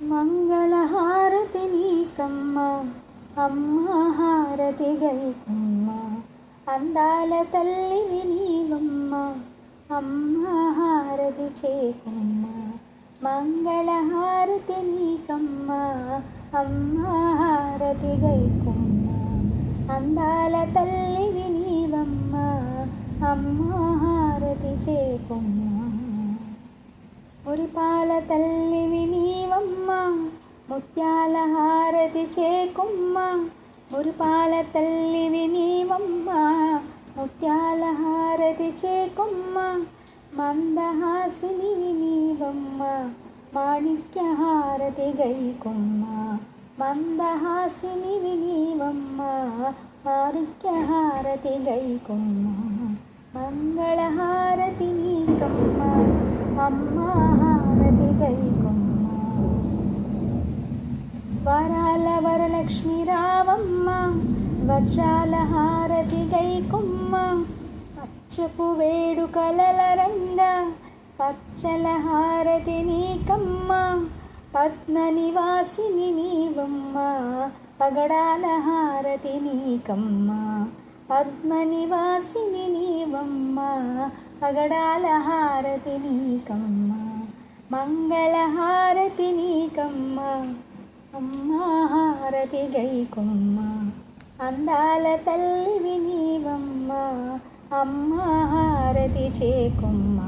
మంగళహారతి నీకమ్మ అమ్మ హారతి గైకొమ్మ, అందాల తల్లివి నీవమ్మ అమ్మ హారతి చేకొమ్మ. మంగళహారతి నీకమ్మ అమ్మ హారతి గైకొమ్మ, అందాల తల్లివి నీవమ్మ అమ్మ హారతి చేకొమ్మ. మురిపాల తల్లివి నీవమ్మ ముత్యాల హారతి చేకొమ్మ, మురిపాల తల్లివి నీవమ్మ ముత్యాల హారతి చేకొమ్మ. మందహాసినివి నీవమ్మ మాణిక్య హారతి గైకొమ్మ, మందహాసినివి నీవమ్మ మాణిక్య హారతి గైకొమ్మ. మంగళహారతి నీకమ్మ అమ్మ హారతి గైకొమ్మ. వరాల వరలక్ష్మి రావమ్మ వజ్రాల హారతి గైకొమ్మ, పచ్చపు వేడుకలల రంగ పచ్చల హారతి నీకమ్మ. పద్మ నివాసిని నీవమ్మ పగడాల హారతి నీకమ్మ, పద్మ నివాసిని నీవమ్మ పగడాల హారతి నీకమ్మ. మంగళహారతి నీకమ్మ అమ్మ హారతి గైకొమ్మ, అందాల తల్లివి నీవమ్మ అమ్మ హారతి చేకొమ్మ.